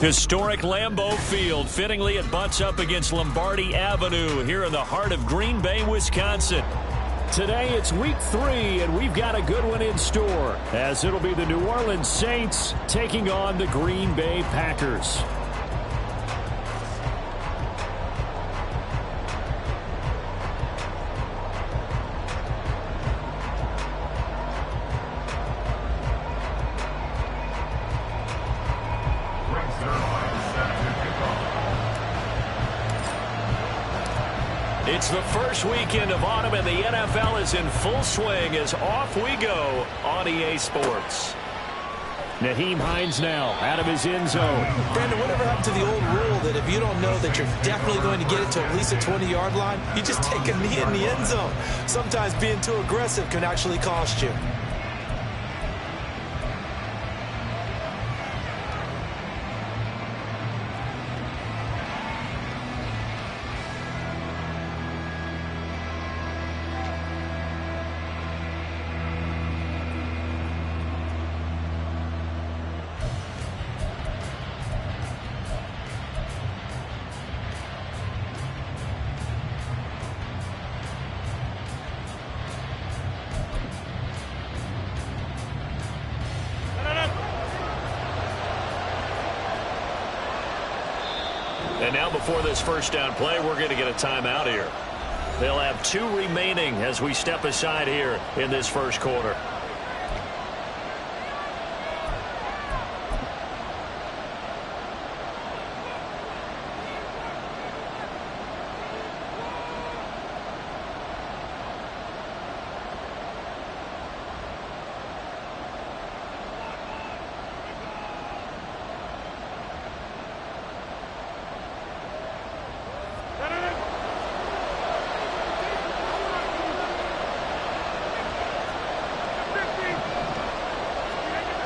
Historic Lambeau Field fittingly it butts up against Lombardi Avenue here in the heart of Green Bay, Wisconsin. Today it's week 3 and we've got a good one in store as it'll be the New Orleans Saints taking on the Green Bay Packers. It's the first weekend of autumn and the NFL is in full swing as off we go on EA Sports. Nyheim Hines now out of his end zone. Brandon, whatever happened to the old rule that if you don't know that you're definitely going to get it to at least a 20-yard line, you just take a knee in the end zone. Sometimes being too aggressive can actually cost you. And now before this first down play, we're going to get a timeout here. They'll have 2 remaining as we step aside here in this first quarter.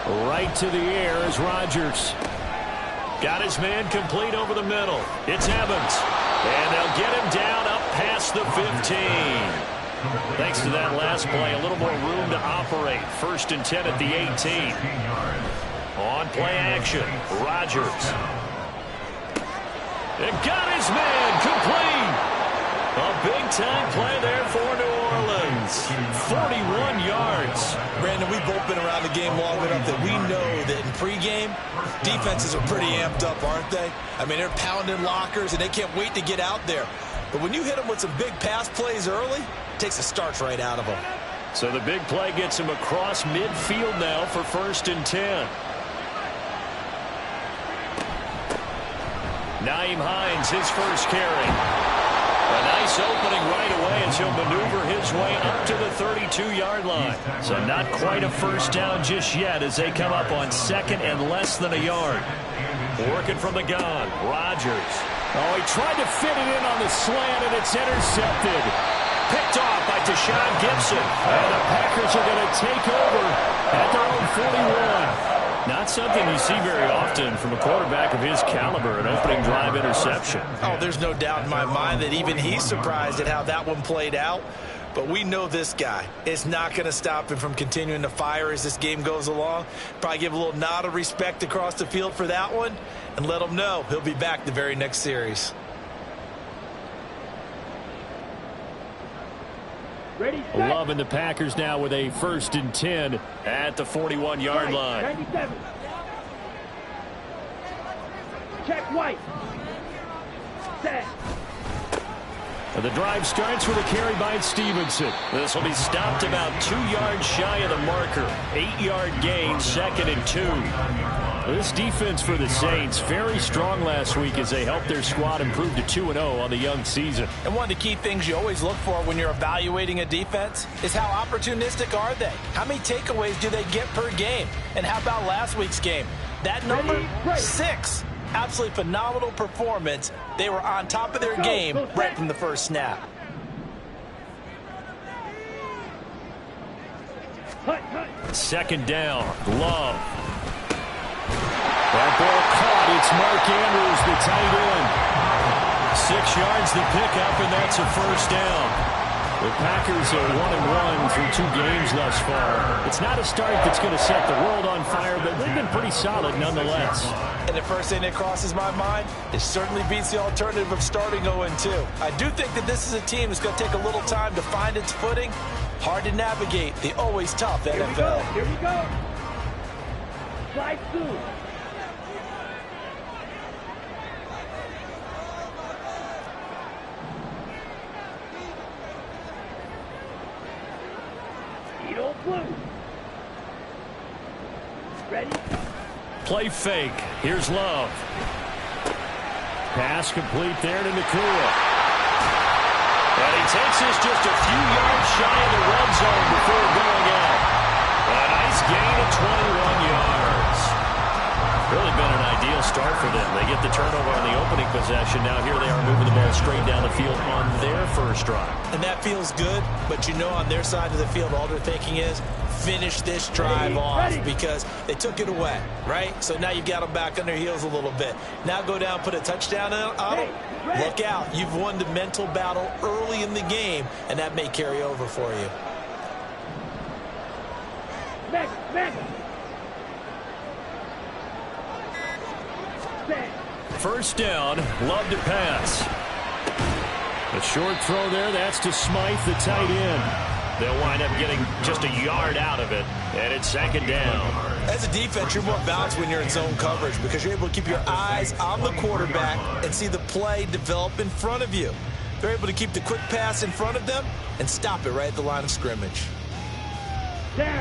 Right to the air is Rodgers. Got his man complete over the middle. It's Evans. And they'll get him down up past the 15. Thanks to that last play, a little more room to operate. 1st and 10 at the 18. On play action, Rodgers. And got his man complete. A big-time play there for New Orleans. 41 yards. Brandon, we've both been around the game long enough that we know that in pregame, defenses are pretty amped up, aren't they? I mean, they're pounding lockers, and they can't wait to get out there. But when you hit them with some big pass plays early, it takes the starch right out of them. So the big play gets him across midfield now for 1st and 10. Nyheim Hines, his first carry. A nice opening right away as he'll maneuver his way up to the 32-yard line. So not quite a first down just yet as they come up on 2nd and less than a yard. Working from the gun, Rodgers. Oh, he tried to fit it in on the slant, and it's intercepted. Picked off by Tashaun Gibson. And the Packers are going to take over at their own 41. Not something you see very often from a quarterback of his caliber, an opening drive interception. Oh, there's no doubt in my mind that even he's surprised at how that one played out. But we know this guy is not going to stop him from continuing to fire as this game goes along. Probably give a little nod of respect across the field for that one and let him know he'll be back the very next series. Loving the Packers now with a 1st and 10 at the 41-yard line. 97. Check White. Set. The drive starts with a carry by Stevenson. This will be stopped about 2 yards shy of the marker. 8-yard gain, 2nd and 2. This defense for the Saints, very strong last week as they helped their squad improve to 2-0 on the young season. And one of the key things you always look for when you're evaluating a defense is how opportunistic are they? How many takeaways do they get per game? And how about last week's game? That number, 6. Absolutely phenomenal performance. They were on top of their game right from the first snap. Second down. Love. That ball caught. It's Mark Andrews, the tight end. 6 yards the pickup, and that's a first down. The Packers are 1-1 through 2 games thus far. It's not a start that's going to set the world on fire, but they've been pretty solid nonetheless. And the first thing that crosses my mind, it certainly beats the alternative of starting 0-2. I do think that this is a team that's going to take a little time to find its footing. Hard to navigate the always tough NFL. Here we go. Slide through. Blue. Ready? Play fake. Here's Love. Pass complete there to Nakua. And he takes us just a few yards shy of the red zone before going out. A nice gain of 21 yards. Really been an ideal start for them. They get the turnover on the opening possession. Now here they are moving the ball straight down the field on their first drive. And that feels good, but you know on their side of the field, all they're thinking is finish this drive off because they took it away, right? So now you've got them back on their heels a little bit. Now go down, put a touchdown on them. Look out. You've won the mental battle early in the game, and that may carry over for you. First down, Love to pass. A short throw there, that's to Smythe, the tight end. They'll wind up getting just a yard out of it, and it's second down. As a defense, you're more balanced when you're in zone coverage because you're able to keep your eyes on the quarterback and see the play develop in front of you. They're able to keep the quick pass in front of them and stop it right at the line of scrimmage.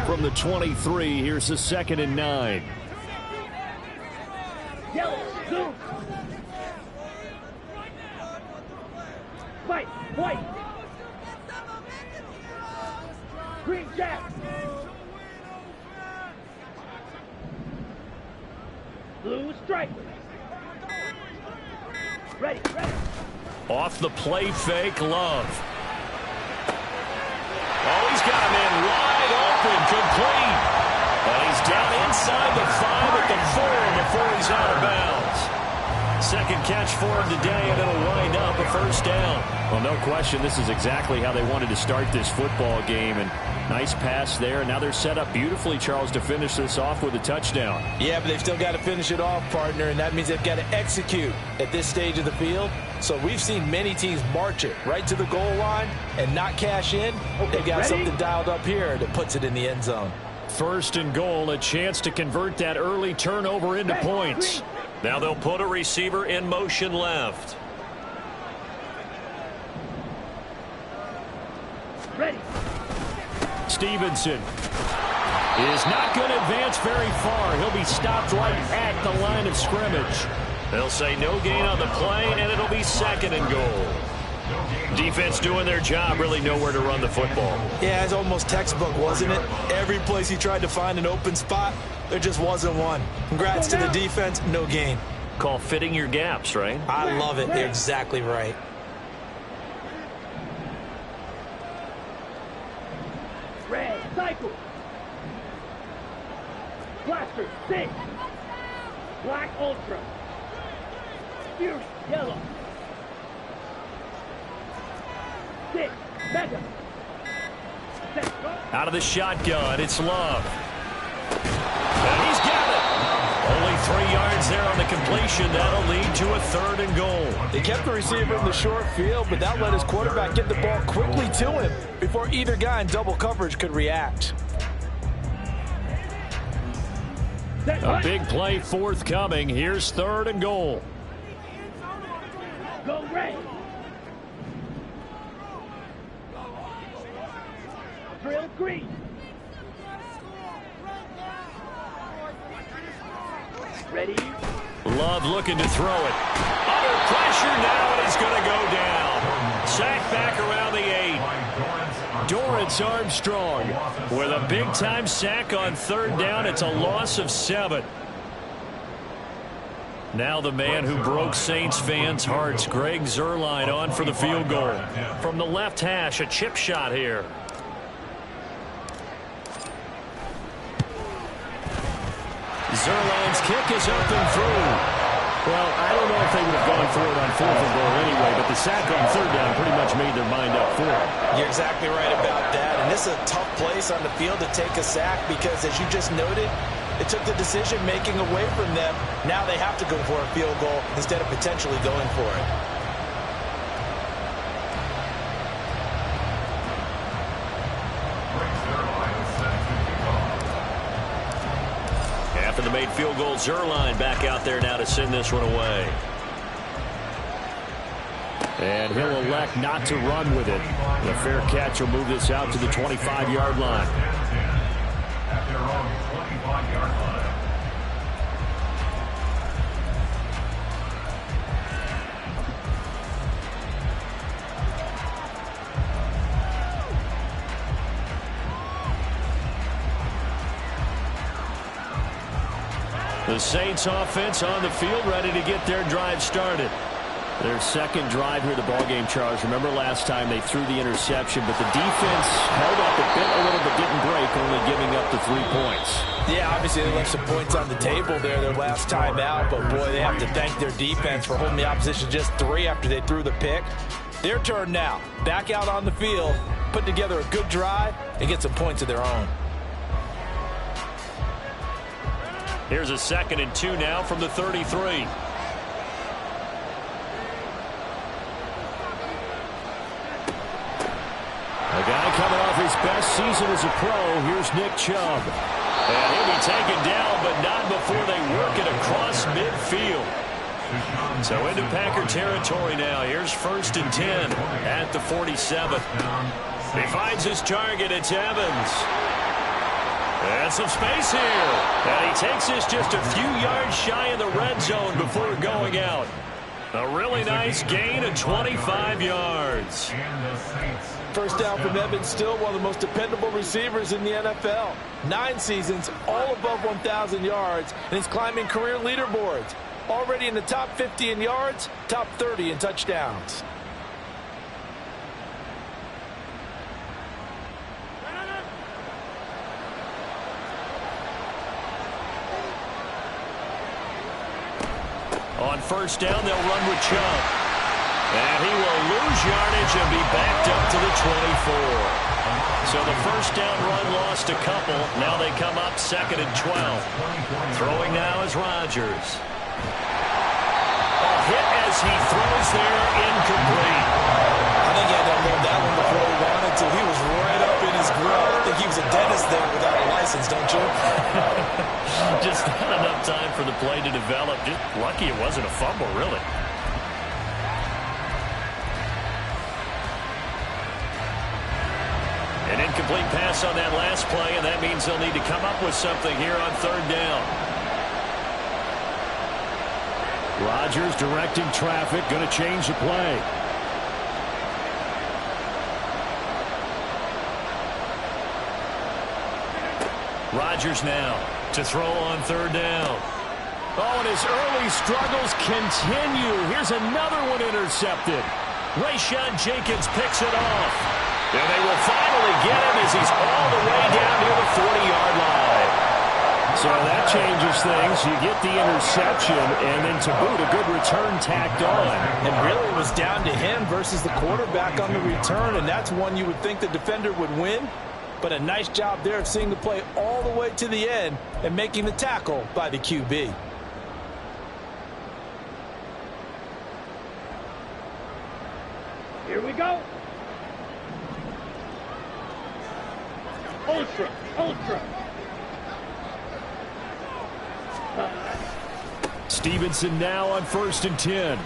From the 23, here's the 2nd and 9. Yellow, zoom. White, white. Green jack. Blue stripe. Ready, ready. Off the play fake, Love. Oh, he's got him in wide open, complete. And he's down inside the 5 at the 4 before he's out of bounds. Second catch for him today, and it'll wind up a first down. Well, no question, this is exactly how they wanted to start this football game. And nice pass there. Now they're set up beautifully, Charles, to finish this off with a touchdown. Yeah, but they've still got to finish it off, partner, and that means they've got to execute at this stage of the field. So we've seen many teams march it right to the goal line and not cash in. They've got something dialed up here that puts it in the end zone. First and goal, a chance to convert that early turnover into points. Now they'll put a receiver in motion left. Ready. Stevenson is not going to advance very far. He'll be stopped right at the line of scrimmage. They'll say no gain on the play, and it'll be 2nd and goal. Defense doing their job, really nowhere to run the football. Yeah, it's almost textbook, wasn't it? Every place he tried to find an open spot, there just wasn't one. Congrats to the defense, no gain. Call fitting your gaps, right? I love it. They're exactly right. Red, cycle. Blaster, 6. Black ultra. Fierce, yellow. 6, mega. Out of the shotgun, it's Love. And he's got it. Only 3 yards there on the completion. That'll lead to a 3rd and goal. They kept the receiver in the short field, but that let his quarterback get the ball quickly to him before either guy in double coverage could react. A big play forthcoming. Here's 3rd and goal. Go red. Drill green. Ready. Love looking to throw it. Under pressure now, and he's going to go down. Sack back around the 8. Dorrance Armstrong with a big-time sack on 3rd down. It's a loss of 7. Now the man who broke Saints fans' hearts, Greg Zuerlein, on for the field goal. From the left hash, a chip shot here. Zuerlein's kick is up and through. Well, I don't know if they would have gone for it on 4th and goal anyway, but the sack on 3rd down pretty much made their mind up for it. You're exactly right about that. And this is a tough place on the field to take a sack because, as you just noted, it took the decision-making away from them. Now they have to go for a field goal instead of potentially going for it. After the made field goal, Zuerlein back out there now to send this one away. And he'll elect not to run with it. The fair catch will move this out to the 25-yard line. At their own 25-yard line. The Saints offense on the field, ready to get their drive started. Their second drive here, the ballgame, Charles. Remember last time they threw the interception, but the defense held up a little, but didn't break, only giving up the 3 points. Yeah, obviously they left some points on the table there their last time out, but boy, they have to thank their defense for holding the opposition just 3 after they threw the pick. Their turn now. Back out on the field, put together a good drive, and get some points of their own. Here's a 2nd and 2 now from the 33. A guy coming off his best season as a pro. Here's Nick Chubb. And he'll be taken down, but not before they work it across midfield. So into Packer territory now. Here's 1st and 10 at the 47. He finds his target. It's Evans. And some space here. And he takes this just a few yards shy of the red zone before going out. A really nice gain of 25 yards. First down from Evans, still one of the most dependable receivers in the NFL. 9 seasons, all above 1,000 yards, and he's climbing career leaderboards. Already in the top 50 in yards, top 30 in touchdowns. On 1st down, they'll run with Chubb. And he will lose yardage and be backed up to the 24. So the 1st down run lost a couple. Now they come up 2nd and 12. Throwing now is Rodgers. A hit as he throws there, incomplete. I think he had to unload that one before he wanted to. He was right up in his grill. I think he was a dentist there without a license, don't you? Just not enough time for the play to develop. Just lucky it wasn't a fumble, really. An incomplete pass on that last play, and that means they'll need to come up with something here on 3rd down. Rodgers directing traffic, going to change the play. Rodgers now to throw on 3rd down. Oh, and his early struggles continue. Here's another one intercepted. Rayshawn Jenkins picks it off. And they will finally get him as he's all the way down near the 40-yard line. So that changes things. You get the interception, and then to boot, a good return tacked on. And really it was down to him versus the quarterback on the return, and that's one you would think the defender would win. But a nice job there of seeing the play all the way to the end and making the tackle by the QB. Here we go. Ultra, ultra. Stevenson now on 1st and 10.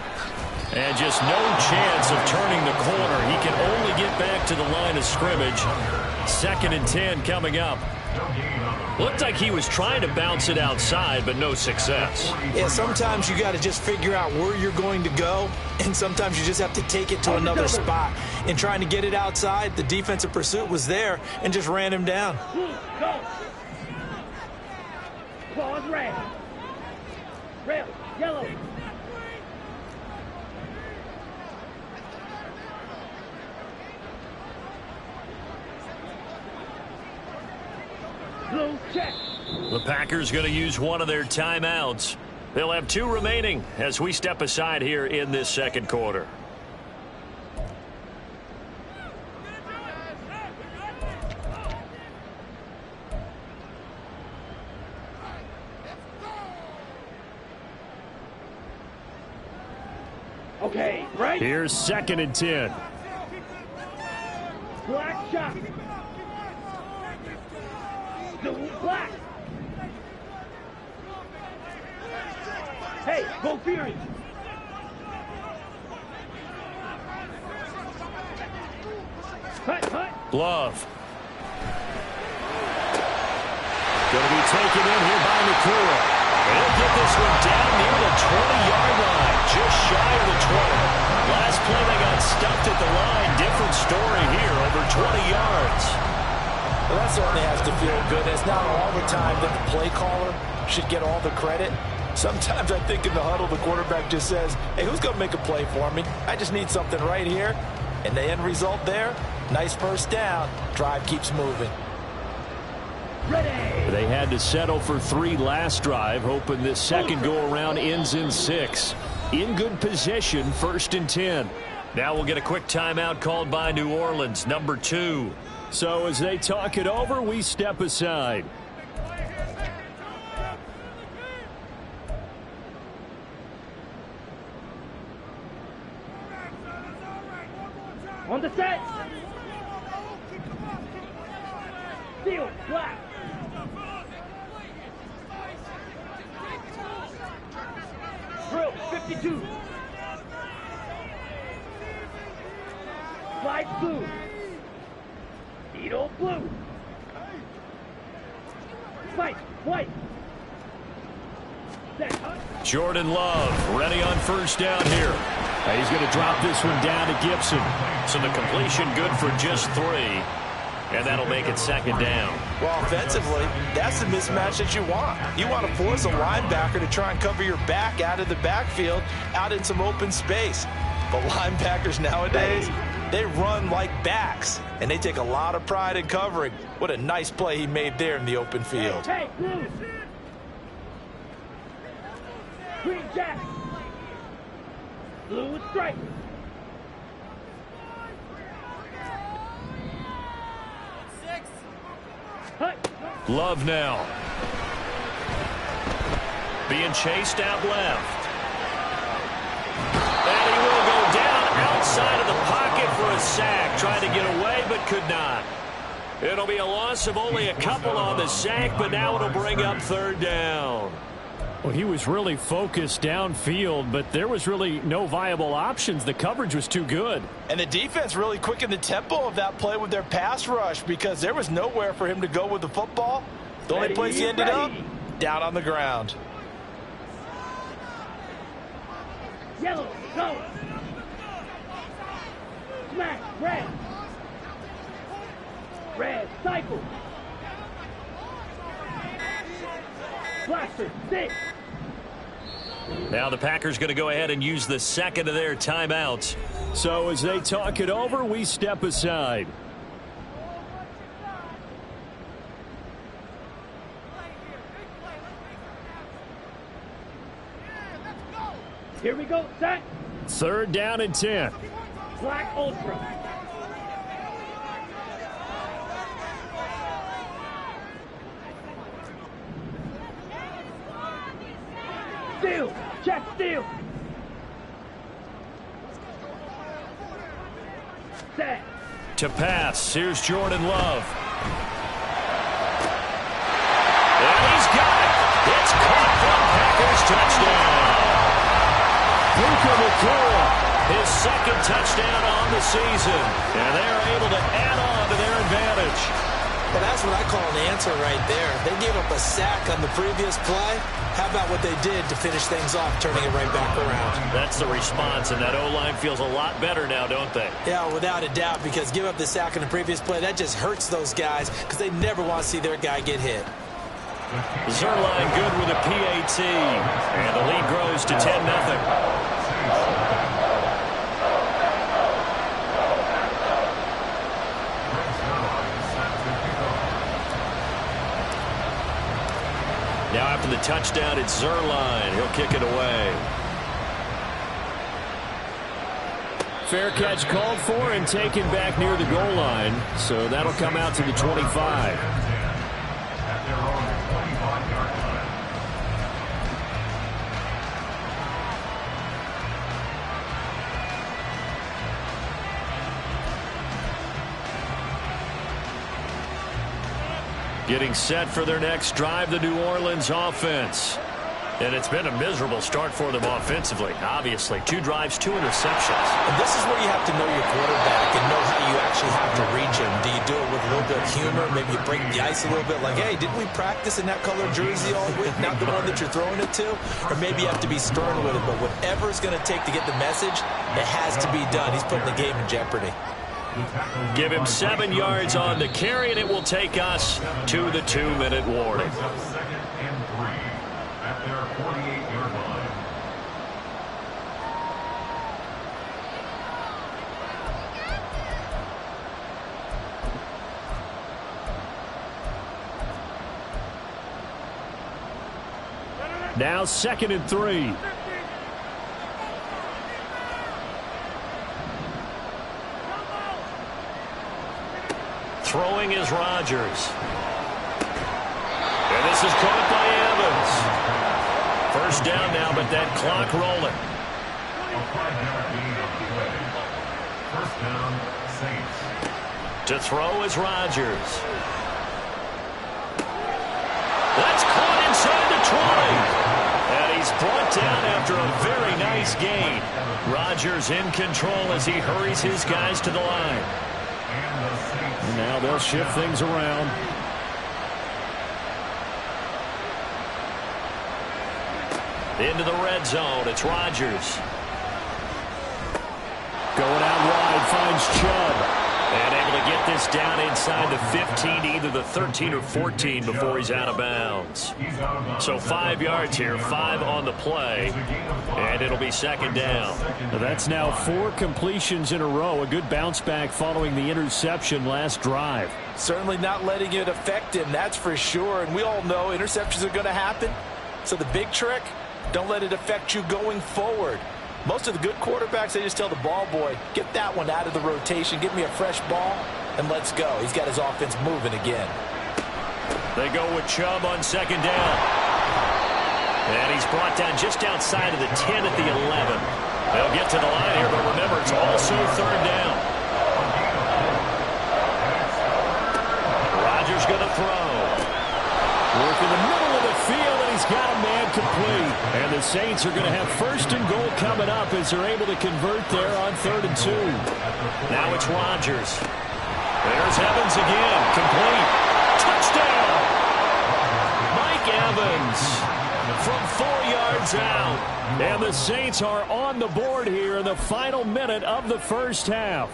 And just no chance of turning the corner. He can only get back to the line of scrimmage. 2nd and 10 coming up. Looked like he was trying to bounce it outside, but no success. Yeah, sometimes you got to just figure out where you're going to go, and sometimes you just have to take it to another spot. In trying to get it outside, the defensive pursuit was there and just ran him down. Go. Pause red. Red, yellow. Blue check. The Packers going to use one of their timeouts. They'll have 2 remaining as we step aside here in this second quarter. Okay, right. Here's 2nd and 10. Black shot. Black. Hey, go Fury. Hut. Glove. Going to be taken in here by Nakua. He'll get this one down near the 20-yard line, just shy of the 20. Last play they got stuffed at the line. Different story here, over 20 yards. Well, that certainly has to feel good. It's not all the time that the play caller should get all the credit. Sometimes I think in the huddle, the quarterback just says, hey, who's going to make a play for me? I just need something right here. And the end result there, nice first down. Drive keeps moving. Ready. They had to settle for 3 last drive, hoping this second go-around ends in 6. In good position, 1st and 10. Now we'll get a quick timeout called by New Orleans, number 2. So as they talk it over, we step aside. On the set. Steal. Black. Drill. 52. Slide blue. Needle blue. Fight. White. Set. Jordan Love ready on 1st down here. He's going to drop this one down to Gibson. So the completion good for just 3. And that'll make it 2nd down. Well, offensively, that's the mismatch that you want. You want to force a linebacker to try and cover your back out of the backfield, out in some open space. But linebackers nowadays, they run like backs, and they take a lot of pride in covering. What a nice play he made there in the open field. Hey, blue. Green jack. Blue stripe. Love now. Being chased out left. And he will go down outside of the pocket for a sack. Trying to get away, but could not. It'll be a loss of only a couple on the sack, but now it'll bring up 3rd down. Well, he was really focused downfield, but there was really no viable options. The coverage was too good. And the defense really quickened the tempo of that play with their pass rush because there was nowhere for him to go with the football. The only place he ended up, down on the ground. Yellow, go. Smash, red. Red, cycle. Blaster, 6. Now the Packers going to go ahead and use the 2nd of their timeouts. So as they talk it over, we step aside. Here we go, set. 3rd down and 10. Black Ultra. Steal. Check steal. Set. To pass, here's Jordan Love. And he's got it. It's caught for the Packers touchdown. Puka Nacua, His 2nd touchdown on the season. And they're able to add on to their advantage. Well, that's what I call an answer right there. They gave up a sack on the previous play. How about what they did to finish things off, turning it right back around? That's the response, and that O-line feels a lot better now, don't they? Yeah, without a doubt, because give up the sack on the previous play, that just hurts those guys because they never want to see their guy get hit. Zerline good with a PAT, and the lead grows to 10-0. Now after the touchdown, it's Zuerlein. He'll kick it away. Fair catch called for and taken back near the goal line. So that'll come out to the 25. At their own 25-yard line. Getting set for their next drive, the New Orleans offense. And it's been a miserable start for them offensively. Obviously, 2 drives, 2 interceptions. And this is where you have to know your quarterback and know how you actually have to reach him. Do you do it with a little bit of humor? Maybe you break the ice a little bit like, hey, didn't we practice in that color jersey all week? Not the one that you're throwing it to? Or maybe you have to be stern with it. But whatever it's going to take to get the message, it has to be done. He's putting the game in jeopardy. Give him 7 yards on the carry, and it will take us to the 2-minute warning. Brings up 2nd and 3 at their 48-yard line. Now 2nd and 3. Throwing is Rodgers. And this is caught by Evans. First down now, but that clock rolling. A 5-yard gain on the play. First down, Saints. To throw is Rodgers. That's caught inside the 20. And he's brought down after a very nice gain. Rodgers in control as he hurries his guys to the line. And now they'll shift things around. Into the red zone. It's Rodgers. Going out wide, finds Chubb. And able to get this down inside the 15 to either the 13 or 14 before he's out of bounds. So 5 yards here, 5 on the play, and it'll be 2nd down. That's now 4 completions in a row. A good bounce back following the interception last drive. Certainly not letting it affect him, that's for sure. And we all know interceptions are going to happen. So the big trick, don't let it affect you going forward. Most of the good quarterbacks, they just tell the ball boy, get that one out of the rotation, give me a fresh ball, and let's go. He's got his offense moving again. They go with Chubb on 2nd down. And he's brought down just outside of the 10 at the 11. They'll get to the line here, but remember, it's also 3rd down. Rodgers going to throw. Work in the middle of the field, and he's got a man complete. And the Saints are going to have 1st and goal coming up as they're able to convert there on 3rd and 2. Now it's Rodgers. There's Evans again. Complete. Touchdown! Mike Evans from 4 yards out. And the Saints are on the board here in the final minute of the first half.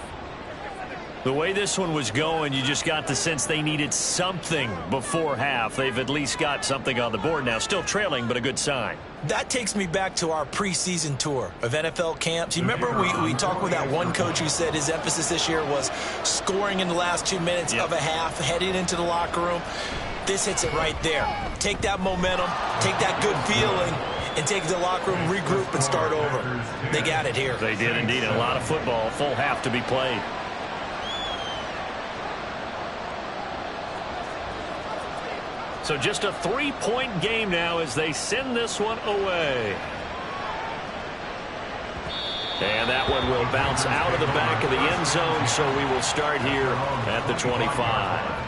The way this one was going, you just got the sense they needed something before half. They've at least got something on the board now. Still trailing, but a good sign. That takes me back to our preseason tour of NFL camps. You remember we talked with that one coach who said his emphasis this year was scoring in the last 2 minutes of a half, heading into the locker room. This hits it right there. Take that momentum, take that good feeling, and take it to the locker room, regroup, and start over. They got it here. They did indeed. A lot of football, full half to be played. So just a 3-point game now as they send this one away. And that one will bounce out of the back of the end zone, so we will start here at the 25.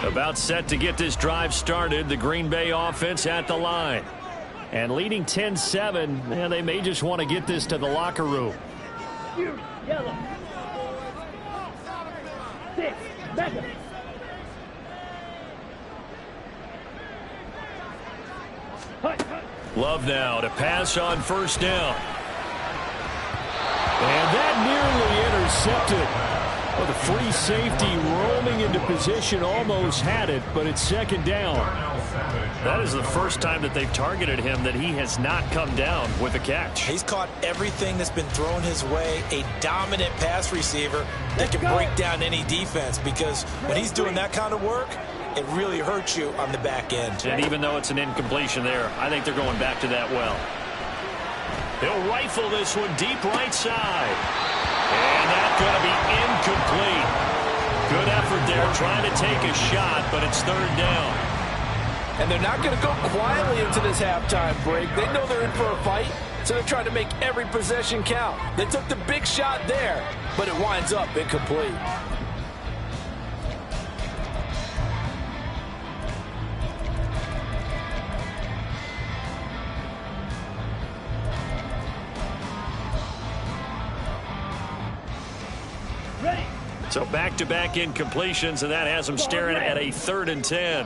About set to get this drive started. The Green Bay offense at the line. And leading 10-7, man, they may just want to get this to the locker room. Yellow. 6. Mega. Love now to pass on 1st down. And that nearly intercepted. Well, the free safety roaming into position almost had it, but it's second down. That is the first time that they've targeted him that he has not come down with a catch. He's caught everything that's been thrown his way, a dominant pass receiver that can break down any defense, because when he's doing that kind of work, it really hurts you on the back end. And even though it's an incompletion there, I think they're going back to that well. They'll rifle this one deep right side. And that's going to be incomplete. Good effort there trying to take a shot, but it's third down. And they're not going to go quietly into this halftime break. They know they're in for a fight, so they're trying to make every possession count. They took the big shot there, but it winds up incomplete. So back-to-back incompletions, and that has them staring at a 3rd and 10.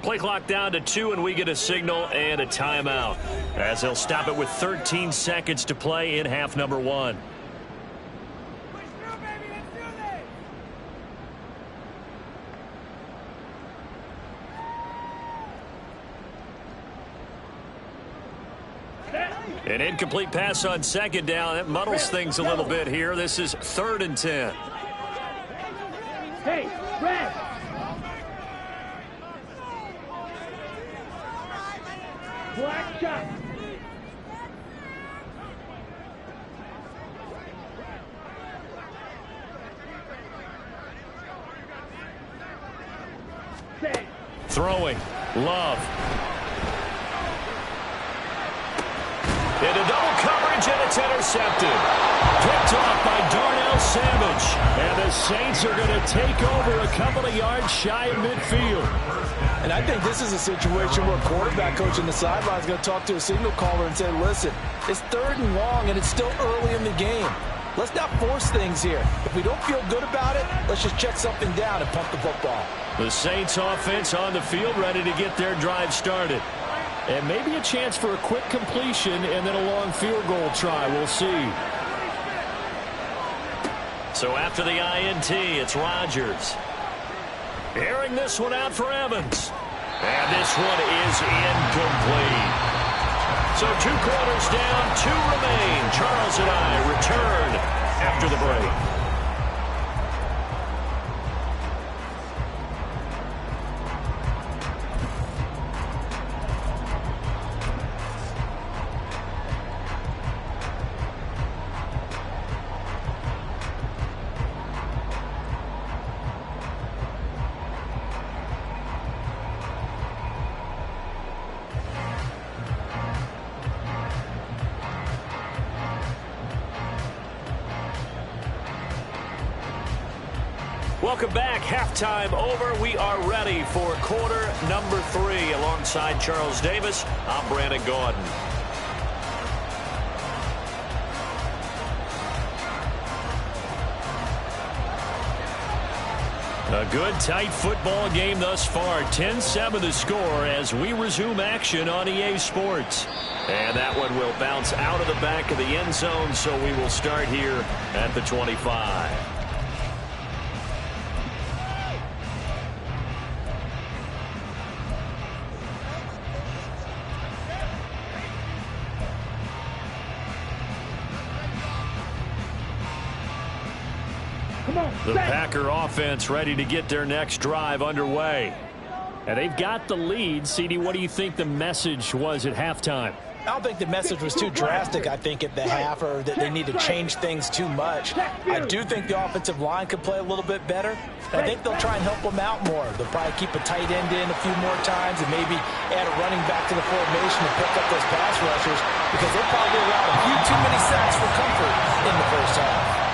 Play clock down to 2, and we get a signal and a timeout, as they'll stop it with 13 seconds to play in half number 1. An incomplete pass on second down. That muddles things a little bit here. This is 3rd and 10. Hey, Red! Black shot! Throwing. Love. Into double coverage, and it's intercepted. Picked off by Darnell Savage. And the Saints are going to take over a couple of yards shy of midfield. And I think this is a situation where a quarterback coach on the sideline is going to talk to a signal caller and say, listen, it's 3rd and long, and it's still early in the game. Let's not force things here. If we don't feel good about it, let's just check something down and pump the football. The Saints offense on the field ready to get their drive started. And maybe a chance for a quick completion and then a long field goal try. We'll see. So after the INT, it's Rodgers. Airing this one out for Evans. And this one is incomplete. So 2 quarters down, 2 remain. Charles and I return after the break. Welcome back. Halftime over. We are ready for quarter number 3. Alongside Charles Davis, I'm Brandon Gaudin. A good, tight football game thus far. 10-7 the score as we resume action on EA Sports. And that one will bounce out of the back of the end zone, so we will start here at the 25. The Packer offense ready to get their next drive underway. And they've got the lead. CD, what do you think the message was at halftime? I don't think the message was too drastic, I think, at the half, or that they need to change things too much. I do think the offensive line could play a little bit better. I think they'll try and help them out more. They'll probably keep a tight end in a few more times and maybe add a running back to the formation and pick up those pass rushers, because they probably allowed a few too many sacks for comfort in the first half.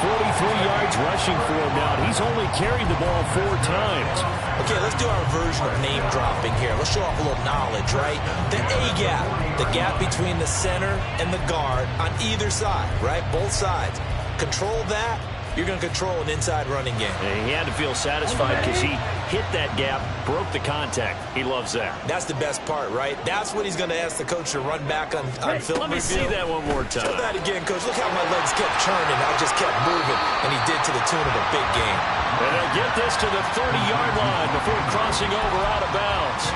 43 yards rushing for him now. He's only carried the ball 4 times. Okay, let's do our version of name dropping here. Let's show off a little knowledge, right? The A-gap, the gap between the center and the guard on either side, right? Both sides. Control that, you're going to control an inside running game. And he had to feel satisfied because he hit that gap, broke the contact. He loves that. That's the best part, right? That's what he's going to ask the coach to run back on film Let me review. see that one more time. Show that again, Coach. Look how my legs kept churning. I just kept moving, and he did to the tune of a big game. And they'll get this to the 30-yard line before crossing over out of bounds.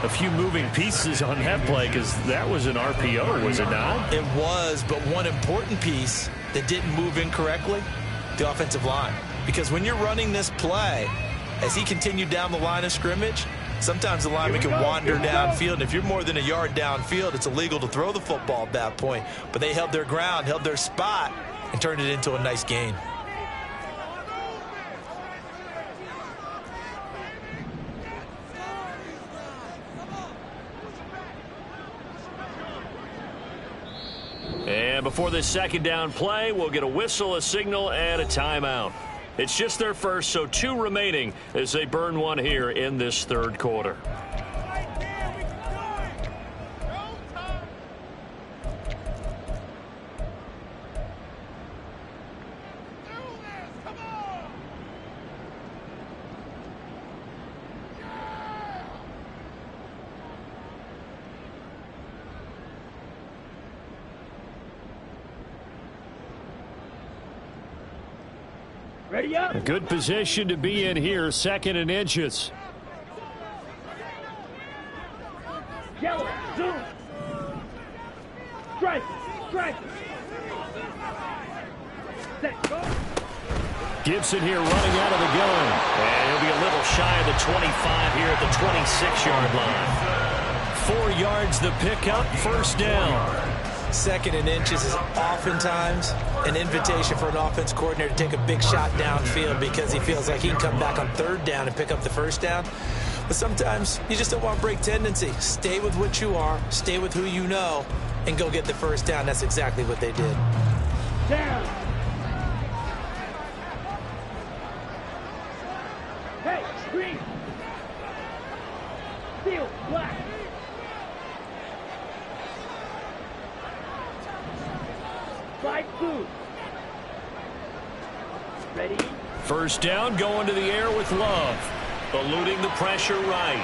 A few moving pieces on that play because that was an RPO, was it not? It was, but one important piece that didn't move incorrectly, the offensive line. Because when you're running this play, as he continued down the line of scrimmage, sometimes the lineman can wander downfield. And if you're more than a yard downfield, it's illegal to throw the football at that point. But they held their ground, held their spot, and turned it into a nice gain. And before this second down play, we'll get a whistle, a signal, and a timeout. It's just their first, so 2 remaining as they burn one here in this third quarter. Ready up. A good position to be in here, 2nd and inches. Yellow, zoom. Strike, strike. Set, go. Gibson here running out of the gun. And he'll be a little shy of the 25 here at the 26-yard line. 4 yards the pickup, first down. 2nd and inches is oftentimes an invitation for an offense coordinator to take a big shot downfield because he feels like he can come back on 3rd down and pick up the first down. But sometimes you just don't want to break tendency. Stay with what you are, stay with who you know, and go get the first down. That's exactly what they did. Down. Hey, green. Steel, black. Slide food. Ready? First down, going to the air with Love. Eluding the pressure right.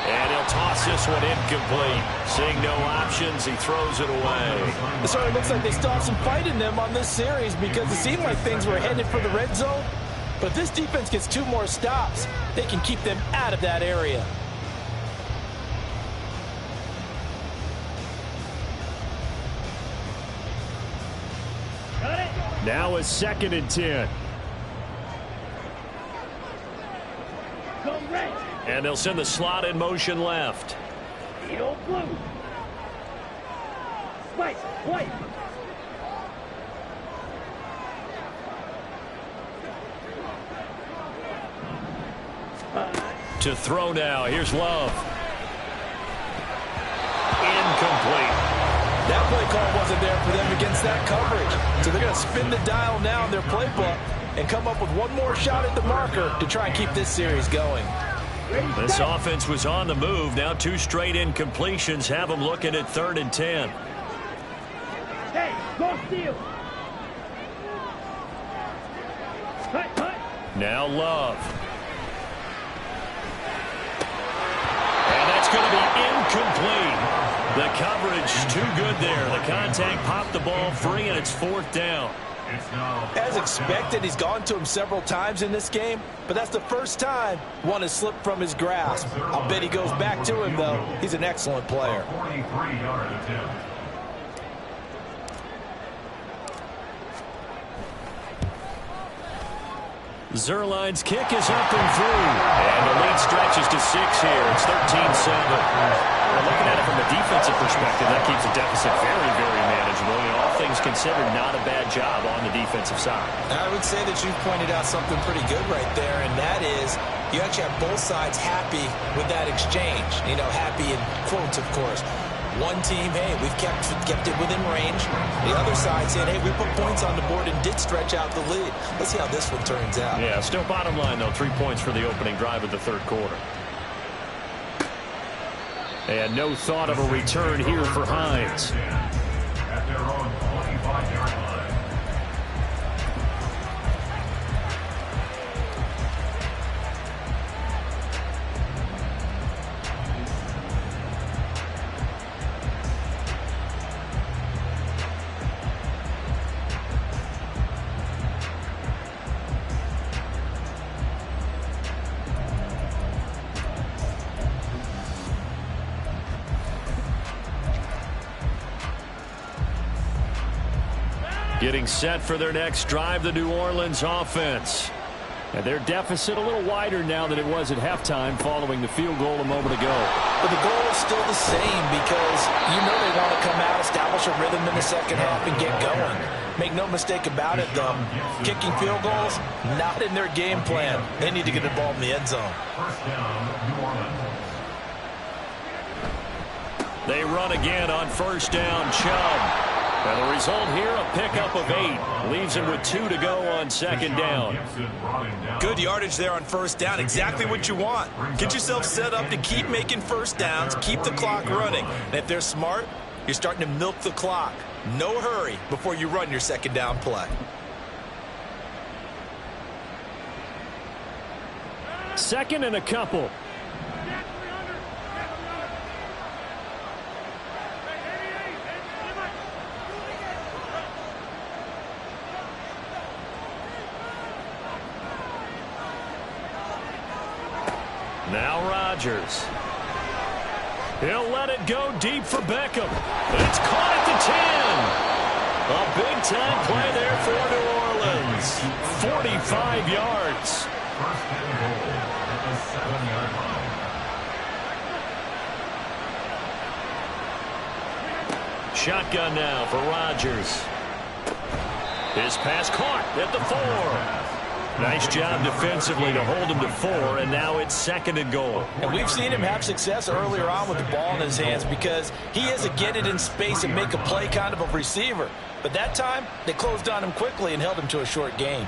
And he'll toss this one incomplete. Seeing no options, he throws it away. It certainly looks like they still have some fight in them on this series because it seemed like things were headed for the red zone. But if this defense gets 2 more stops, they can keep them out of that area. Got it? Now it's 2nd and 10. Go red. And they'll send the slot in motion left. Steel blue. White, white. To throw now. Here's Love. Incomplete. That play call wasn't there for them against that coverage. So they're going to spin the dial now in their playbook and come up with one more shot at the marker to try and keep this series going. This offense was on the move. Now 2 straight incompletions have them looking at 3rd and 10. Hey, go Steel. Cut, cut. Now Love. And that's going to be incomplete. The coverage too good there. The contact popped the ball free, and it's 4th down. As expected, he's gone to him several times in this game, but that's the first time one has slipped from his grasp. I'll bet he goes back to him, though. He's an excellent player. 43-yard attempt. Zerline's kick is up and through. And the lead stretches to 6 here. It's 13-7. Well, looking at it from a defensive perspective, that keeps the deficit very, very manageable. You know, all things considered, not a bad job on the defensive side. I would say that you've pointed out something pretty good right there, and that is you actually have both sides happy with that exchange. You know, happy in quotes, of course. One team, hey, we've kept it within range. The other side saying, hey, we put points on the board and did stretch out the lead. Let's see how this one turns out. Yeah, still bottom line, though, 3 points for the opening drive of the 3rd quarter. And no thought of a return here for Hines. At their own 25-yard line. Getting set for their next drive, the New Orleans offense. And their deficit a little wider now than it was at halftime following the field goal a moment ago. But the goal is still the same because you know they want to come out, establish a rhythm in the second half, and get going. Make no mistake about it, though. Kicking field goals, not in their game plan. They need to get the ball in the end zone. First down, New Orleans. They run again on first down, Chubb. And the result here, a pickup of 8. Leaves him with 2 to go on second down. Good yardage there on first down. Exactly what you want. Get yourself set up to keep making first downs, keep the clock running. And if they're smart, you're starting to milk the clock. No hurry before you run your second down play. Second and a couple. Now Rodgers. He'll let it go deep for Beckham. It's caught at the 10. A big-time play there for New Orleans. 45 yards. First and goal at the 7-yard line. Shotgun now for Rodgers. His pass caught at the 4. Nice job defensively to hold him to 4, and now it's second and goal. And we've seen him have success earlier on with the ball in his hands because he is a get it in space and make a play kind of a receiver. But that time, they closed on him quickly and held him to a short gain.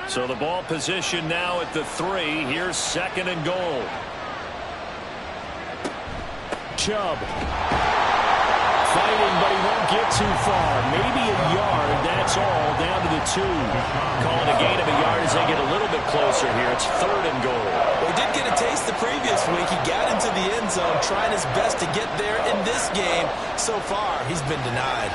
So the ball position now at the 3. Here's second and goal. Chubb. Fighting, but he won't get too far. Maybe a yard, that's all, down to the 2. Calling a gain of a yard as they get a little bit closer here. It's third and goal. Well, he did get a taste the previous week. He got into the end zone, trying his best to get there in this game. So far, he's been denied.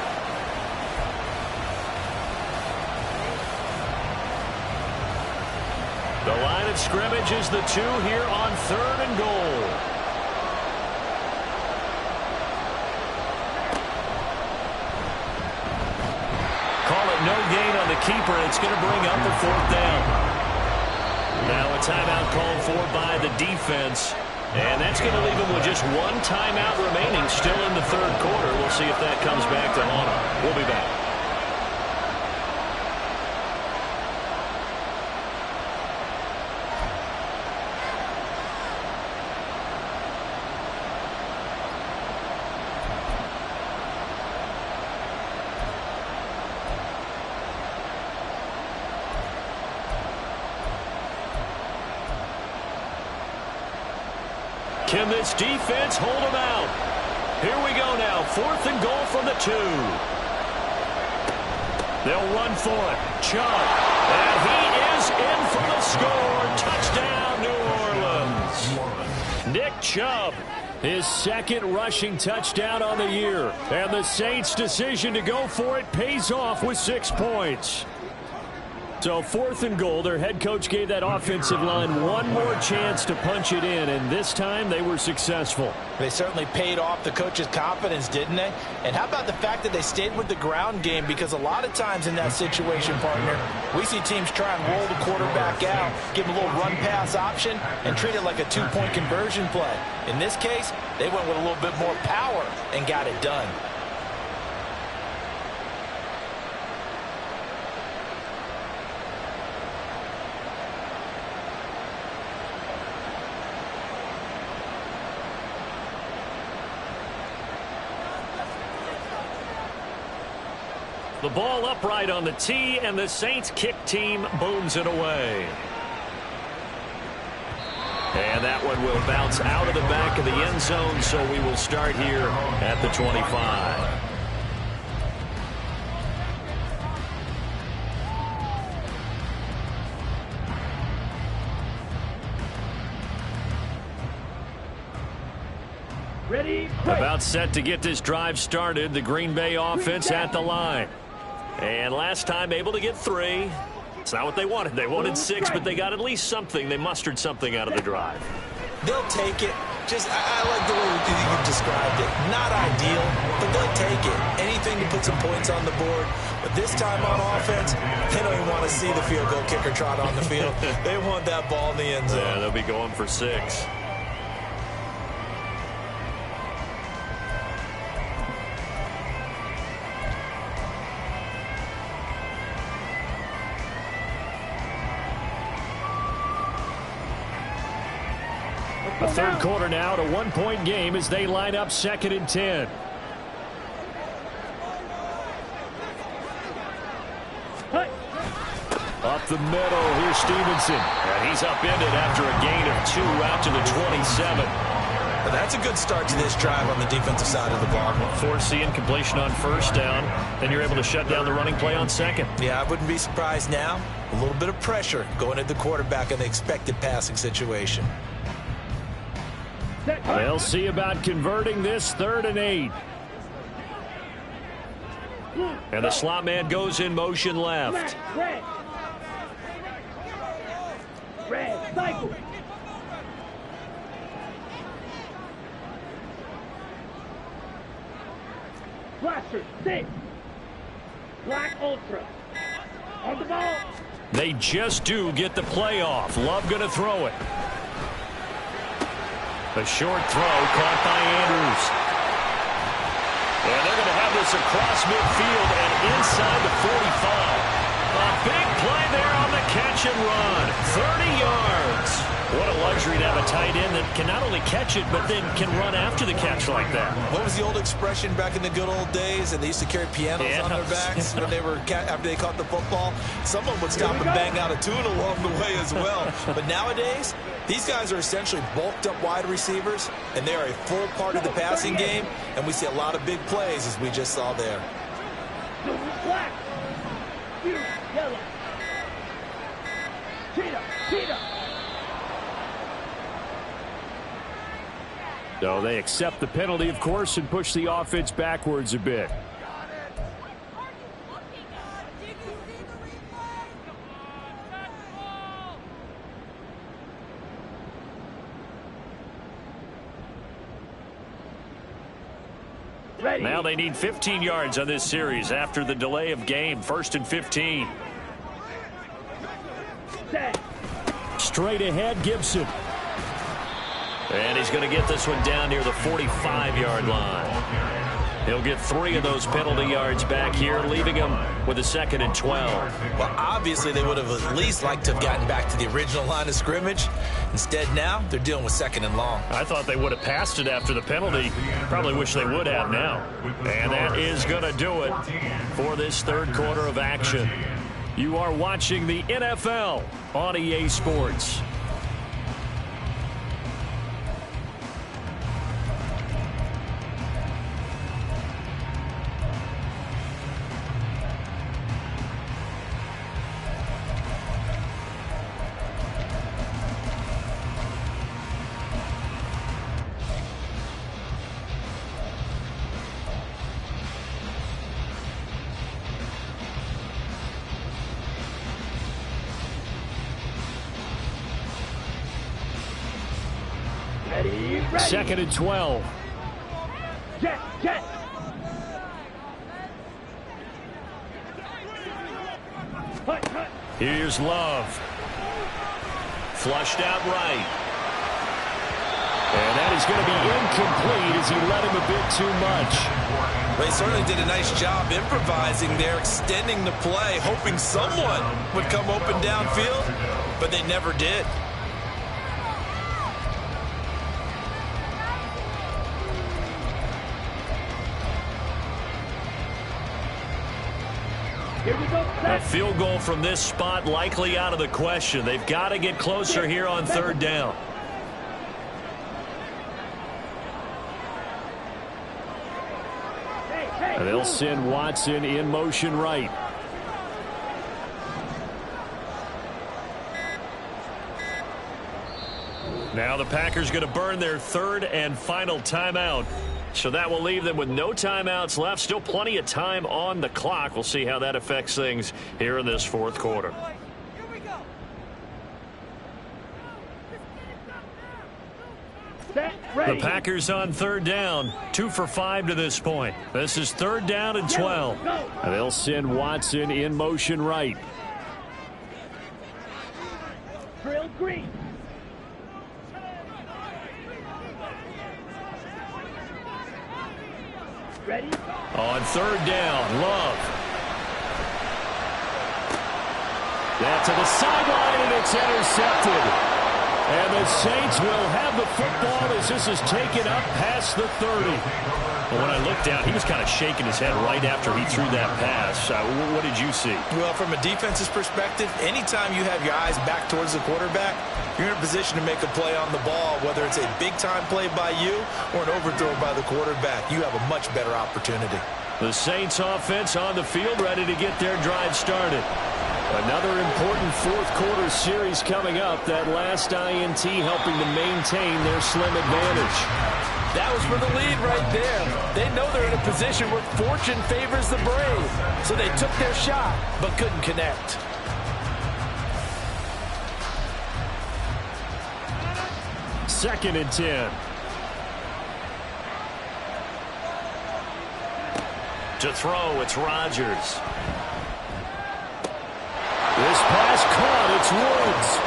The line of scrimmage is the 2 here on third and goal. No gain on the keeper, and it's going to bring up the 4th down. Now a timeout called for by the defense, and that's going to leave him with just 1 timeout remaining still in the third quarter. We'll see if that comes back to haunt him. We'll be back. Can this defense hold them out? Here we go now. 4th and goal from the 2. They'll run for it. Chubb. And he is in for the score. Touchdown, New Orleans. Nick Chubb. His second rushing touchdown on the year. And the Saints' decision to go for it pays off with 6 points. So 4th and goal, their head coach gave that offensive line one more chance to punch it in, and this time they were successful. They certainly paid off the coach's confidence, didn't they? And how about the fact that they stayed with the ground game? Because a lot of times in that situation, partner, we see teams try and roll the quarterback out, give him a little run-pass option, and treat it like a 2-point conversion play. In this case, they went with a little bit more power and got it done. The ball upright on the tee, and the Saints kick team booms it away. And that one will bounce out of the back of the end zone, so we will start here at the 25. Ready, About set to get this drive started. The Green Bay offense at the line. And last time able to get 3. It's not what they wanted. They wanted 6, but they got at least something. They mustered something out of the drive. They'll take it. I like the way you described it. Not ideal, but they'll take it. Anything to put some points on the board. But this time on offense, they don't even want to see the field goal kicker trot on the field. They want that ball in the end zone. Yeah, they'll be going for 6. A third quarter now, to 1-point game as they line up 2nd and 10. Up the middle, here's Stevenson. And he's upended after a gain of 2 out to the 27. Well, that's a good start to this drive on the defensive side of the ball. Force the incompletion on 1st down. Then you're able to shut down the running play on 2nd. Yeah, I wouldn't be surprised now. A little bit of pressure going at the quarterback in the expected passing situation. They'll see about converting this 3rd and 8. And the slot man goes in motion left. Red, cycle. Flasher, 6. Black Ultra. On the ball. They just do get the play off. Love going to throw it. A short throw caught by Andrews. And they're going to have this across midfield and inside the 45. A big play there on the catch and run. 30 yards. What a luxury to have a tight end that can not only catch it, but then can run after the catch like that. What was the old expression back in the good old days? And they used to carry pianos on their backs when they were after they caught the football. Someone would stop and bang out a tune along the way as well. But nowadays, these guys are essentially bulked up wide receivers, and they are a full part of the passing game. And we see a lot of big plays, as we just saw there. Black. Yellow. Cheetah. So they accept the penalty, of course, and push the offense backwards a bit. Ready. Now they need 15 yards on this series after the delay of game. 1st and 15. Set. Straight ahead, Gibson. And he's going to get this one down near the 45-yard line. He'll get 3 of those penalty yards back here, leaving him with a 2nd and 12. Well, obviously, they would have at least liked to have gotten back to the original line of scrimmage. Instead, now, they're dealing with 2nd and long. I thought they would have passed it after the penalty. Probably wish they would have now. And that is going to do it for this 3rd quarter of action. You are watching the NFL on EA Sports. Ready. 2nd and 12. Jet. Hut. Here's Love. Flushed out right. And that is going to be incomplete as he let him a bit too much. They certainly did a nice job improvising there, extending the play, hoping someone would come open downfield, but they never did. Here we go. A field goal from this spot likely out of the question. They've got to get closer here on 3rd down. And they'll send Watson in motion right. Now the Packers going to burn their 3rd and final timeout. So that will leave them with no timeouts left. Still plenty of time on the clock. We'll see how that affects things here in this 4th quarter. Set. Ready. The Packers on third down. 2 for 5 to this point. This is third down and 12. Go. And they'll send Watson in motion right. Drill green. Ready. On third down, Love. That's to the sideline, and it's intercepted. And the Saints will have the football as this is taken up past the 30. Well, when I looked down, he was kind of shaking his head right after he threw that pass. What did you see? Well, from a defense's perspective, anytime you have your eyes back towards the quarterback, you're in a position to make a play on the ball, whether it's a big-time play by you or an overthrow by the quarterback. You have a much better opportunity. The Saints offense on the field, ready to get their drive started. Another important fourth-quarter series coming up. That last INT helping to maintain their slim advantage. That was for the lead right there. They know they're in a position where fortune favors the brave. So they took their shot, but couldn't connect. Second and 10. To throw, it's Rodgers. This pass caught. It's Woods.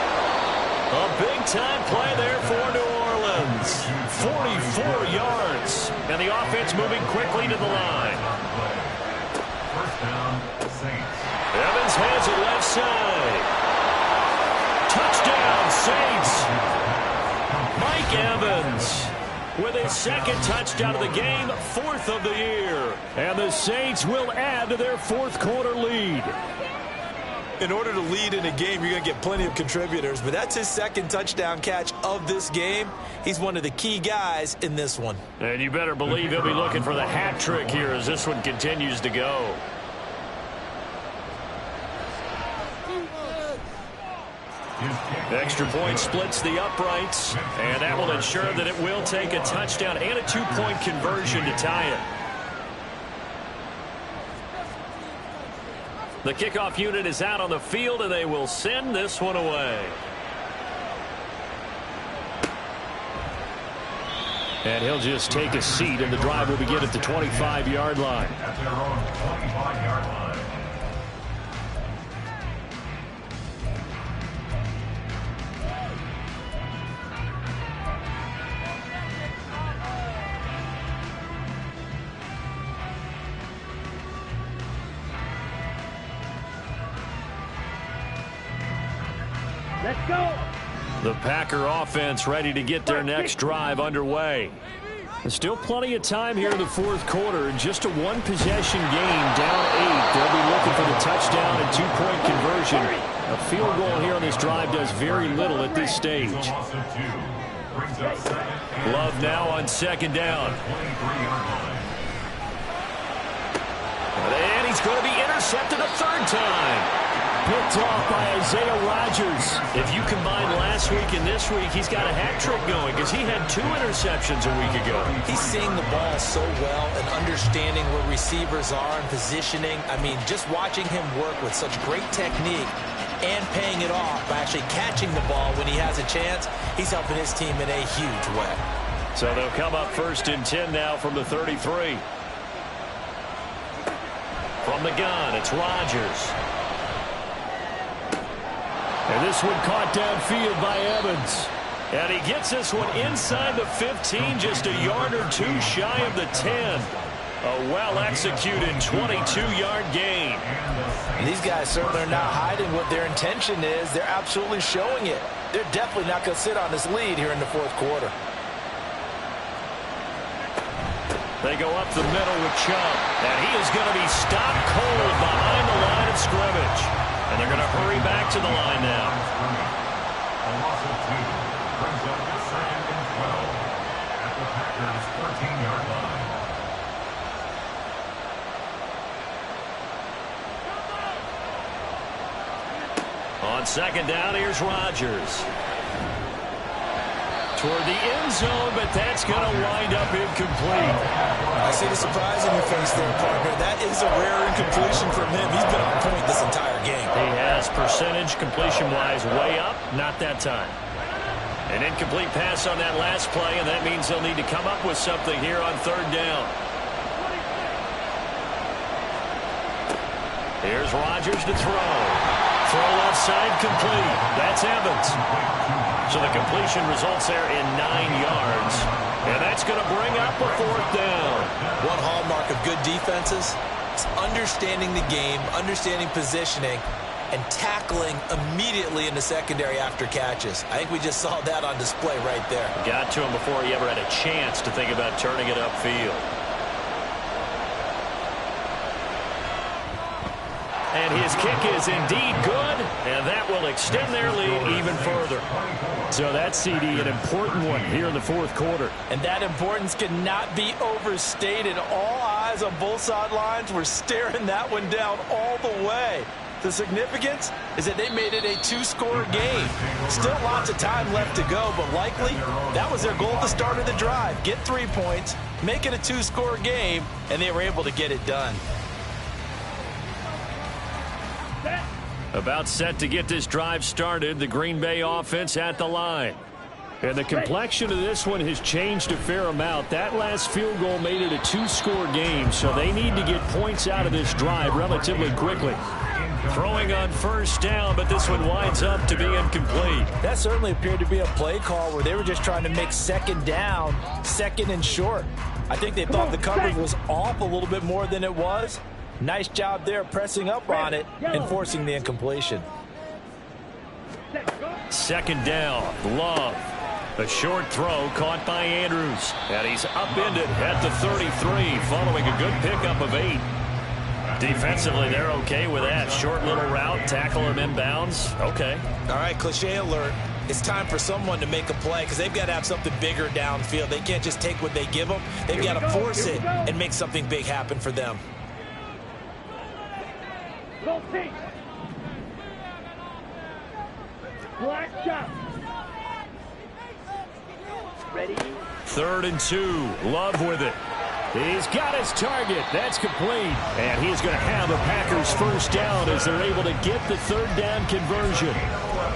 A big-time play there for New Orleans. 44 yards. And the offense moving quickly to the line. First down, Saints. Evans has it left side. Touchdown, Saints. Mike Evans with his second touchdown of the game, 4th of the year. And the Saints will add to their fourth-quarter lead. In order to lead in a game, you're going to get plenty of contributors, but that's his second touchdown catch of this game. He's one of the key guys in this one. And you better believe he'll be looking for the hat trick here as this one continues to go. Extra point splits the uprights, and that will ensure that it will take a touchdown and a 2-point conversion to tie it. The kickoff unit is out on the field, and they will send this one away. And he'll just take a seat, and the drive will begin at the 25-yard line. At their own 25-yard line. Let's go. The Packer offense ready to get their next drive underway. There's still plenty of time here in the fourth quarter. Just a one-possession game, down 8. They'll be looking for the touchdown and 2-point conversion. A field goal here on this drive does very little at this stage. Love now on second down. And he's going to be intercepted a third time. Picked off by Isaiah Rodgers. If you combine last week and this week, he's got a hat trick going because he had 2 interceptions a week ago. He's seeing the ball so well and understanding where receivers are and positioning. I mean, just watching him work with such great technique and paying it off by actually catching the ball when he has a chance, he's helping his team in a huge way. So they'll come up first and 10 now from the 33. From the gun, it's Rodgers. And this one caught downfield by Evans. And he gets this one inside the 15, just a yard or 2 shy of the 10. A well-executed 22-yard gain. And these guys certainly are not hiding what their intention is. They're absolutely showing it. They're definitely not going to sit on this lead here in the fourth quarter. They go up the middle with Chubb. And he is going to be stopped cold behind the line of scrimmage. And they're going to hurry back to the line now. A loss of 2 brings up the 2nd and 12 at the Packers' 13-yard line. On second down, here's Rodgers. Toward the end zone, but that's going to wind up incomplete. I see the surprise in your face there, partner. That is a rare incompletion from him. He's been on point this entire game. He has percentage completion-wise way up, not that time. An incomplete pass on that last play, and that means they'll need to come up with something here on third down. Here's Rodgers to throw. Throw left side complete. That's Evans. So the completion results there in 9 yards. And that's going to bring up a fourth down. One hallmark of good defenses is understanding the game, understanding positioning, and tackling immediately in the secondary after catches. I think we just saw that on display right there. Got to him before he ever had a chance to think about turning it upfield. And his kick is indeed good, and that will extend their lead even further. So that's, CD, an important one here in the fourth quarter. And that importance cannot be overstated. All eyes on both sidelines were staring that one down all the way. The significance is that they made it a 2-score game. Still lots of time left to go, but likely that was their goal at the start of the drive. Get 3 points, make it a 2-score game, and they were able to get it done. About set to get this drive started, the Green Bay offense at the line. And the complexion of this one has changed a fair amount. That last field goal made it a 2-score game, so they need to get points out of this drive relatively quickly. Throwing on first down, but this one winds up to be incomplete. That certainly appeared to be a play call where they were just trying to make second down, second and short. I think they thought the coverage was off a little bit more than it was. Nice job there pressing up on it and forcing the incompletion. Second down, Love. A short throw caught by Andrews. And he's upended at the 33 following a good pickup of 8. Defensively, they're okay with that. Short little route, tackle him inbounds. Okay. All right, cliche alert. It's time for someone to make a play because they've got to have something bigger downfield. They can't just take what they give them. They've got to force it and make something big happen for them. Go team. Black shot. Ready? 3rd and 2. Love with it. He's got his target. That's complete. And he's going to have the Packers first down as they're able to get the third down conversion.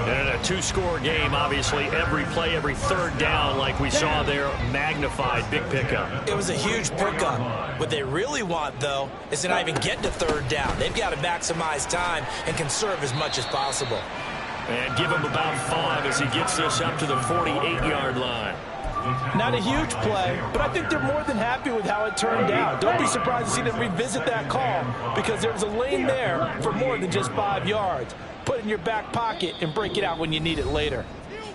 And in a 2-score game, obviously, every play, every third down, like we saw there, magnified. Big pickup. It was a huge pickup. What they really want, though, is to not even get to third down. They've got to maximize time and conserve as much as possible. And give him about 5 as he gets this up to the 48-yard line. Not a huge play, but I think they're more than happy with how it turned out. Don't be surprised to see them revisit that call because there was a lane there for more than just 5 yards. Put it in your back pocket and break it out when you need it later.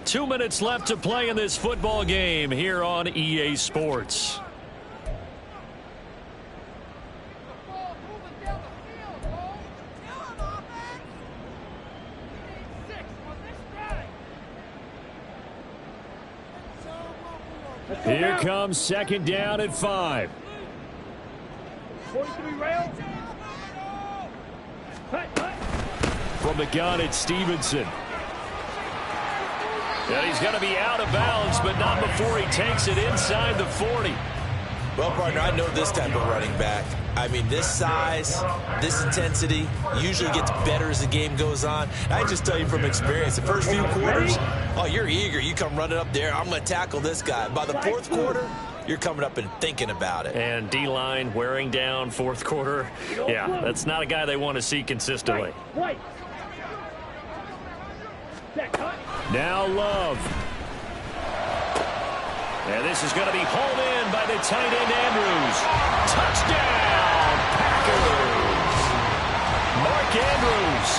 2 minutes left to play in this football game here on EA Sports. Here comes second down at 5. 43 rail. From the gun, it's Stevenson. And he's going to be out of bounds, but not before he takes it inside the 40. Well, partner, I know this type of running back. I mean, this size, this intensity usually gets better as the game goes on. I just tell you from experience, the first few quarters, oh, you're eager. You come running up there. I'm going to tackle this guy. By the fourth quarter, you're coming up and thinking about it. And D-line wearing down fourth quarter. Yeah, that's not a guy they want to see consistently. Right. Now Love. And this is going to be hauled in by the tight end Andrews. Touchdown, Packers! Mark Andrews,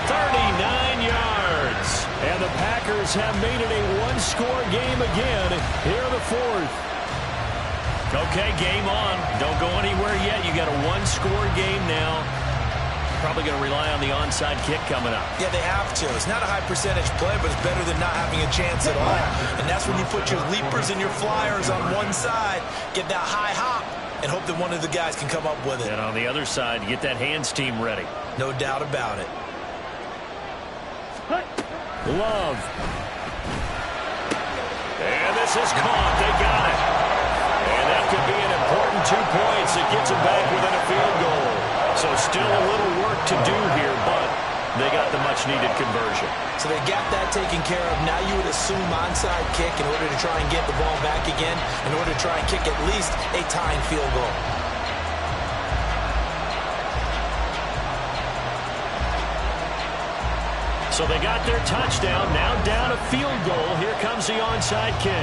39 yards. And the Packers have made it a 1-score game again here in the fourth. Okay, game on. Don't go anywhere yet. You got a 1-score game now. Probably going to rely on the onside kick coming up. Yeah, they have to. It's not a high percentage play, but it's better than not having a chance at all. And that's when you put your leapers and your flyers on one side, get that high hop, and hope that one of the guys can come up with it. And on the other side, get that hands team ready. No doubt about it. Love. And this is caught. They got it. And that could be an important 2 points. It gets them back within a field goal. So still a little work to do here, but they got the much-needed conversion. So they got that taken care of. Now you would assume onside kick in order to try and get the ball back again, in order to try and kick at least a tying field goal. So they got their touchdown, now down a field goal. Here comes the onside kick.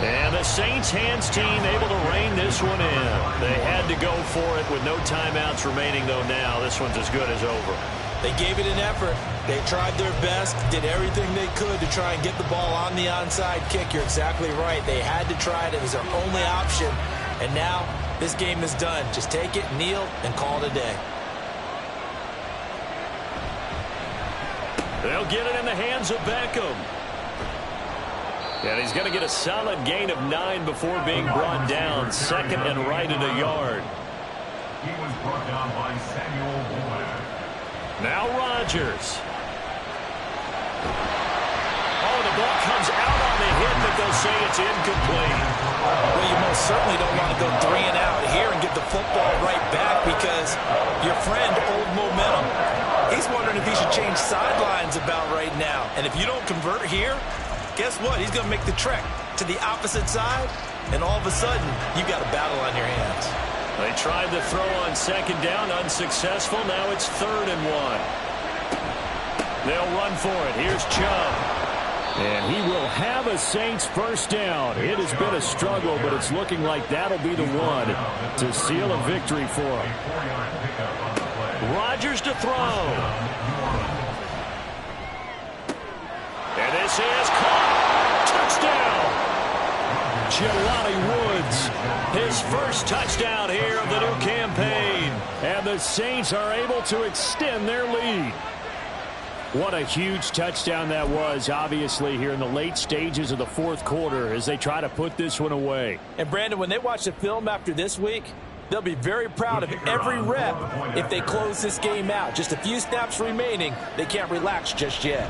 And the Saints hands team able to rein this one in. They had to go for it with no timeouts remaining, though. Now this one's as good as over. They gave it an effort. They tried their best, did everything they could to try and get the ball on the onside kick. You're exactly right. They had to try it. It was their only option. And now this game is done. Just take it, kneel, and call it a day. They'll get it in the hands of Beckham. And he's going to get a solid gain of 9 before being brought down. Second and right at a yard. He was brought down by Samuel Boyd. Now Rodgers. Oh, the ball comes out on the hit, but they'll say it's incomplete. Well, you most certainly don't want to go 3 and out here and get the football right back because your friend, Old Momentum, he's wondering if he should change sidelines about right now. And if you don't convert here, guess what? He's going to make the trek to the opposite side, and all of a sudden, you got a battle on your hands. They tried to throw on second down, unsuccessful. Now it's 3rd and 1. They'll run for it. Here's Chubb. And he will have a Saints first down. It has been a struggle, but it's looking like that'll be the one to seal a victory for him. Rodgers to throw. And this is caught. Touchdown. Jelani Woods, his first touchdown here of the new campaign. And the Saints are able to extend their lead. What a huge touchdown that was, obviously, here in the late stages of the 4th quarter as they try to put this one away. And, Brandon, when they watch the film after this week, they'll be very proud of every rep if they close this game out. Just a few snaps remaining. They can't relax just yet.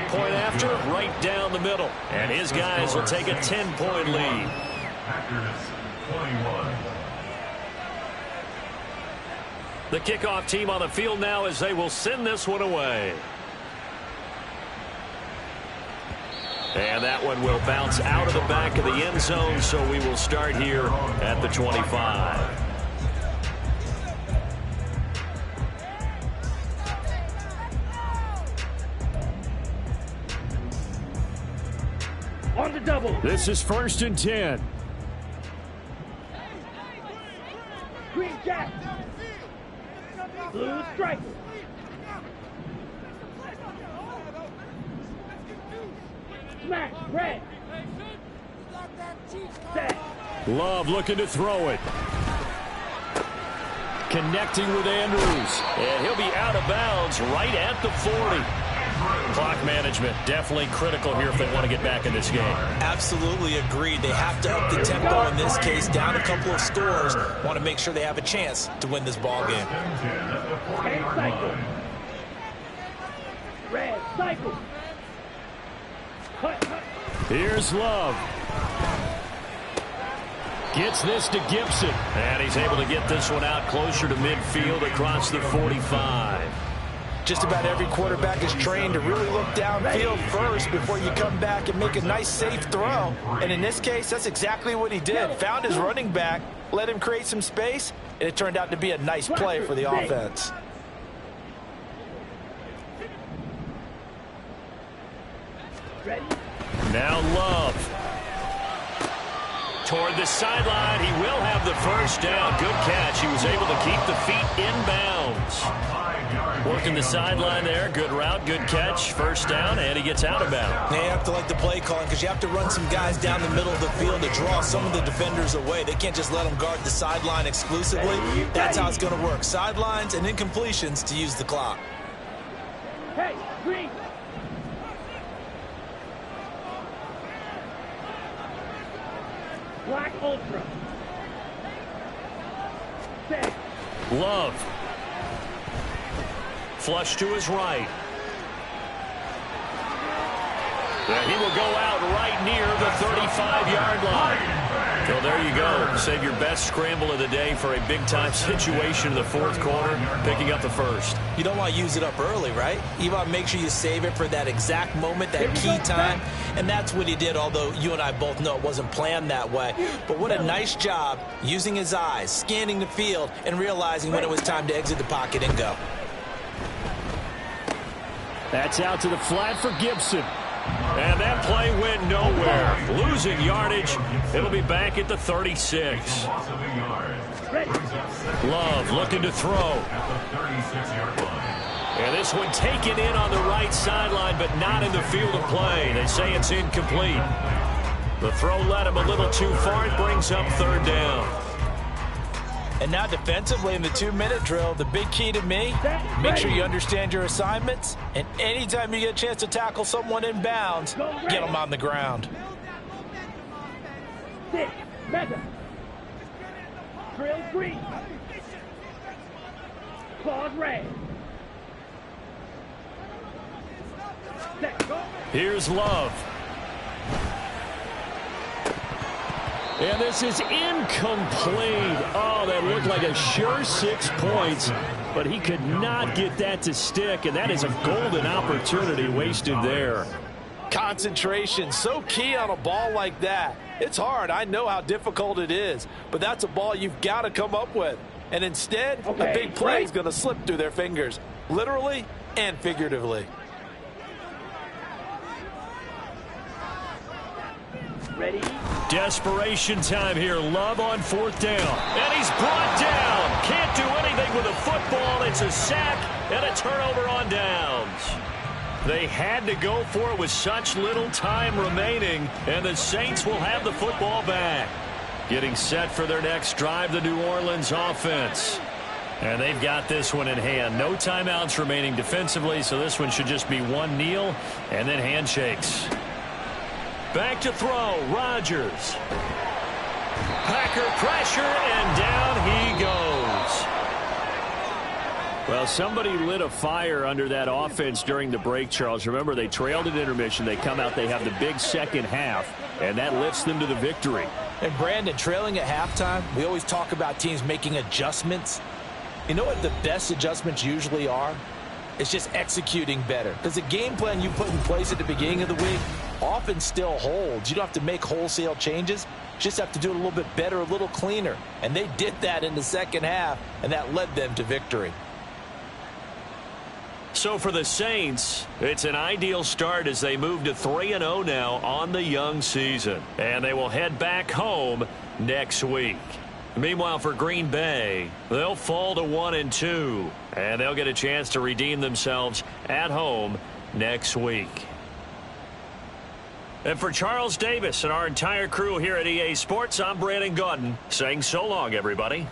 Point after, right down the middle. And his guys will take a 10-point lead. Packers 21. The kickoff team on the field now as they will send this one away. And that one will bounce out of the back of the end zone, so we will start here at the 25. On the double. This is 1st and 10. Green jack. Blue stripe. Smash red. Set. Love looking to throw it. Connecting with Andrews. And he'll be out of bounds right at the 40. Clock management definitely critical here if they want to get back in this game. Absolutely agreed. They have to up the tempo in this case, down a couple of scores. Want to make sure they have a chance to win this ball game. Red cycle. Red cycle. Cut. Here's Love. Gets this to Gibson. And he's able to get this one out closer to midfield across the 45. Just about every quarterback is trained to really look downfield first before you come back and make a nice, safe throw. And in this case, that's exactly what he did. Found his running back, let him create some space, and it turned out to be a nice play for the offense. Ready? Now Love. Toward the sideline, he will have the first down. Good catch. He was able to keep the feet inbounds. Working the sideline there. Good route, good catch. First down, and he gets out of bounds. They have to like the play calling because you have to run some guys down the middle of the field to draw some of the defenders away. They can't just let them guard the sideline exclusively. That's how it's going to work. Sidelines and incompletions to use the clock. Hey, green. Black Ultra. Set. Love. Flush to his right. And he will go out right near the 35-yard line. So there you go. Save your best scramble of the day for a big-time situation in the fourth quarter, picking up the first. You don't want to use it up early, right? You want to make sure you save it for that exact moment, that key time. And that's what he did, although you and I both know it wasn't planned that way. But what a nice job using his eyes, scanning the field, and realizing when it was time to exit the pocket and go. That's out to the flat for Gibson. And that play went nowhere. Losing yardage. It'll be back at the 36. Love looking to throw. And this one taken in on the right sideline, but not in the field of play. They say it's incomplete. The throw led him a little too far. It brings up third down. And now defensively in the 2-minute drill, the big key to me, make sure you understand your assignments. And anytime you get a chance to tackle someone in bounds, get them on the ground. 6, mega. Drill green. Claws red. Set, go. Here's Love. And this is incomplete. Oh, that looked like a sure 6 points, but he could not get that to stick, and that is a golden opportunity wasted there. Concentration, so key on a ball like that. It's hard. I know how difficult it is, but that's a ball you've got to come up with. And instead, a big play is going to slip through their fingers, literally and figuratively. Ready? Desperation time here. Love on fourth down. And he's brought down. Can't do anything with a football. It's a sack and a turnover on downs. They had to go for it with such little time remaining, and the Saints will have the football back. Getting set for their next drive, the New Orleans offense. And they've got this one in hand. No timeouts remaining defensively, so this one should just be one kneel and then handshakes. Back to throw, Rodgers. Packer pressure, and down he goes. Well, somebody lit a fire under that offense during the break, Charles. Remember, they trailed at intermission. They come out, they have the big second half, and that lifts them to the victory. And, Brandon, trailing at halftime, we always talk about teams making adjustments. You know what the best adjustments usually are? It's just executing better. Because the game plan you put in place at the beginning of the week often still holds. You don't have to make wholesale changes. You just have to do it a little bit better, a little cleaner. And they did that in the second half, and that led them to victory. So for the Saints, it's an ideal start as they move to 3-0 now on the young season. And they will head back home next week. Meanwhile, for Green Bay, they'll fall to 1-2, and they'll get a chance to redeem themselves at home next week. And for Charles Davis and our entire crew here at EA Sports, I'm Brandon Gaudin saying so long, everybody.